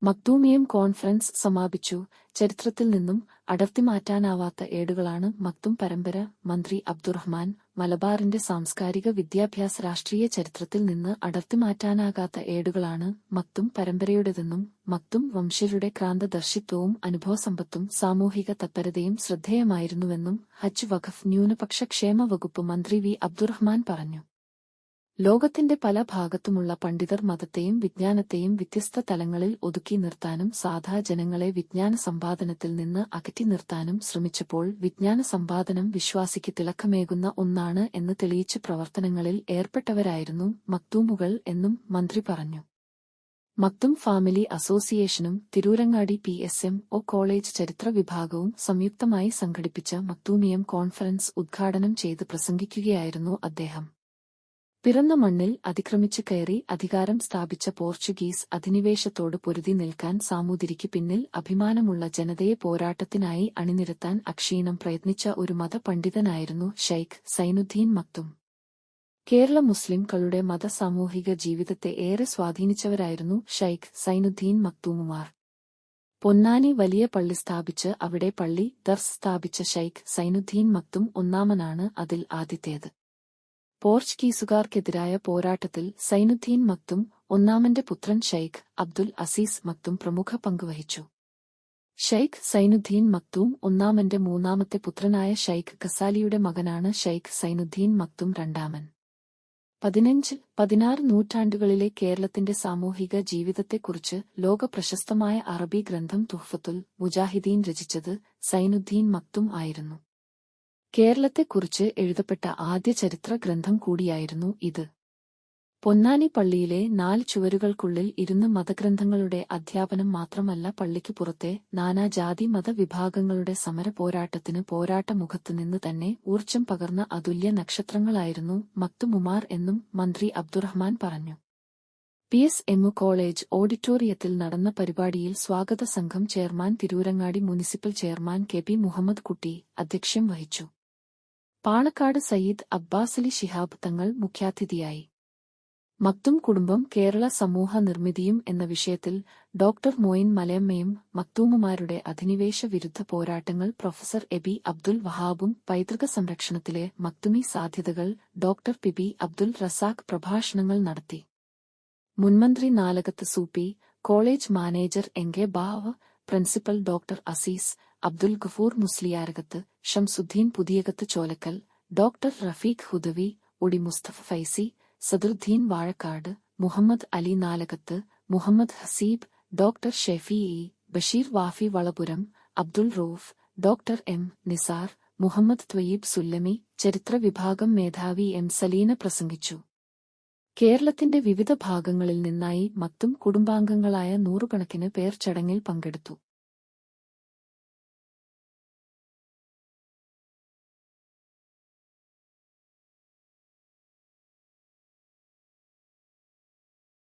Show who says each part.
Speaker 1: മക്തൂമിയം conference സമാപിച്ചു. ചരിത്രത്തിൽ നിന്നും അടർത്തിമാറ്റാനാവാത്ത ഏടുകളാണ് മക്തും പരമ്പര. മന്ത്രി അബ്ദുറഹ്മാൻ മലബാറിന്റെ സാംസ്കാരിക വിദ്യാഭ്യാസ രാഷ്ട്രീയ ചരിത്രത്തിൽ നിന്ന് അടർത്തിമാറ്റാനാകാത്ത ഏടുകളാണ് മക്തും പരമ്പരയുടേതെന്നും മക്തും വംശജരുടെ ക്രാന്തദർശിത്വവും അനുഭവസമ്പത്തും സാമൂഹിക തത്പരതയും ശ്രദ്ധേയമായിരുന്നുവെന്നും ഹജ്ജ് വഖഫ് ന്യൂനപക്ഷ ക്ഷേമ വകുപ്പ് മന്ത്രി വി അബ്ദുറഹ്മാൻ പറഞ്ഞു. ലോകത്തിന്റെ പല ഭാഗത്തുമുള്ള പണ്ഡിതർ മതത്തെയും വിജ്ഞാനത്തെയും വ്യത്യസ്ത തലങ്ങളിൽ ഒതുക്കി നിർത്താനും സാധാ ജനങ്ങളെ വിജ്ഞാന സമ്പാദനത്തിൽ നിന്ന് അകറ്റി നിർത്താനും ശ്രമിച്ചപ്പോൾ വിജ്ഞാന സമ്പാദനം വിശ്വാസിക്ക് തിളക്കമേകുന്ന ഒന്നാണ് എന്ന് തെളിയിച്ച് പ്രവർത്തനങ്ങളിൽ ഏർപ്പെട്ടവരായിരുന്നു മക്തൂമുകൾ എന്നും മന്ത്രി പറഞ്ഞു. മക്തും ഫാമിലി അസോസിയേഷനും തിരൂരങ്ങാടി PSMO കോളേജ് ചരിത്ര വിഭാഗവും സംയുക്തമായി സംഘടിപ്പിച്ച മക്തൂമിയം കോൺഫറൻസ് ഉദ്ഘാടനം ചെയ്ത് പ്രസംഗിക്കുകയായിരുന്നു അദ്ദേഹം. പിറന്ന മണ്ണിൽ അതിക്രമിച്ച് കയറി അധികാരം സ്ഥാപിച്ച പോർച്ചുഗീസ് അധിനിവേശത്തോട് പൊരുതി നിൽക്കാൻ സാമൂതിരിക്ക് പിന്നിൽ അഭിമാനമുള്ള ജനതയെ പോരാട്ടത്തിനായി അണിനിരത്താൻ അക്ഷീണം പ്രയത്നിച്ച ഒരു മതപണ്ഡിതനായിരുന്നു ഷൈഖ് സൈനുദ്ദീൻ മക്തും. കേരള മുസ്ലിംകളുടെ മതസാമൂഹിക ജീവിതത്തെ ഏറെ സ്വാധീനിച്ചവരായിരുന്നു ഷൈഖ് സൈനുദ്ദീൻ മക്തൂമുമാർ. പൊന്നാനി വലിയ പള്ളി സ്ഥാപിച്ച് അവിടെ പള്ളി ദർസ് സ്ഥാപിച്ച ഷൈഖ് സൈനുദ്ദീൻ മക്തും ഒന്നാമനാണ് അതിൽ ആദ്യത്തേത്. പോർച്ചുഗീസുകാർക്കെതിരായ പോരാട്ടത്തിൽ സൈനുദ്ദീൻ മക്തും ഒന്നാമന്റെ പുത്രൻ ഷൈഖ് അബ്ദുൽ അസീസ് മക്തും പ്രമുഖ പങ്കുവഹിച്ചു. ഷൈഖ് സൈനുദ്ദീൻ മക്തൂം ഒന്നാമന്റെ മൂന്നാമത്തെ പുത്രനായ ഷൈഖ് ഖസാലിയുടെ മകനാണ് ഷൈഖ് സൈനുദ്ദീൻ മക്തും രണ്ടാമൻ. 15-16 നൂറ്റാണ്ടുകളിലെ കേരളത്തിന്റെ സാമൂഹിക ജീവിതത്തെക്കുറിച്ച് ലോകപ്രശസ്തമായ അറബി ഗ്രന്ഥം തുഹ്ഫത്തുൽ മുജാഹിദീൻ രചിച്ചത് സൈനുദ്ദീൻ മക്തും ആയിരുന്നു. കേരളത്തെക്കുറിച്ച് എഴുതപ്പെട്ട ആദ്യ ചരിത്ര ഗ്രന്ഥം കൂടിയായിരുന്നു ഇത്. പൊന്നാനി പള്ളിയിലെ 4 ചുവരുകൾക്കുള്ളിൽ ഇരുന്ന് മതഗ്രന്ഥങ്ങളുടെ അധ്യാപനം മാത്രമല്ല, പള്ളിക്കു പുറത്തെ നാനാജാതി മതവിഭാഗങ്ങളുടെ സമര പോരാട്ടത്തിന് പോരാട്ടമുഖത്തുനിന്ന് തന്നെ ഊർജ്ജം പകർന്ന അതുല്യ നക്ഷത്രങ്ങളായിരുന്നു മക്തുമുമാർ എന്നും മന്ത്രി അബ്ദുറഹ്മാൻ പറഞ്ഞു. PSMO കോളേജ് ഓഡിറ്റോറിയത്തിൽ നടന്ന പരിപാടിയിൽ സ്വാഗത സംഘം chairman Tirurangadi municipal chairman KP Muhammad Kutty അധ്യക്ഷ്യം വഹിച്ചു. പാണക്കാട് സയ്യിദ് അബ്ബാസലി ശിഹാബ് തങ്ങൾ മുഖ്യാതിഥിയായി. മക്തും കുടുംബം കേരള സമൂഹ നിർമ്മിതിയും എന്ന വിഷയത്തിൽ ഡോക്ടർ മോയിൻ മലയമ്മയും മക്തൂമുമാരുടെ അധിനിവേശ വിരുദ്ധ പോരാട്ടങ്ങൾ പ്രൊഫസർ എബി അബ്ദുൽ വഹാബും പൈതൃക സംരക്ഷണത്തിലെ മക്തുമി സാധ്യതകൾ ഡോക്ടർ PB അബ്ദുൽ റസാഖ് പ്രഭാഷണങ്ങൾ നടത്തി. മുൻമന്ത്രി Nalakath Sooppy, college manager NK Bava, principal doctor Azeez Abdul Gafoor Musliyarakath, Shamsuddin Puthiyakath Cholakkal, doctor Rafeeq Hudawi, OT Musthafa Faizy, Sadaruddin Vazhakkad, Muhammad Ali Nalakath, Muhammad Haseeb, doctor Shefeei, Basheer Wafy Valapuram, Abdul Rauf, doctor M Nizar, Muhammad Thwayyib Sullami, ചരിത്ര വിഭാഗം മേധാവി M സലീന പ്രസംഗിച്ചു. കേരളത്തിന്റെ വിവിധ ഭാഗങ്ങളിൽ നിന്നായി മക്തും കുടുംബാംഗങ്ങളായ നൂറുകണക്കിന് പേർ ചടങ്ങിൽ പങ്കെടുത്തു.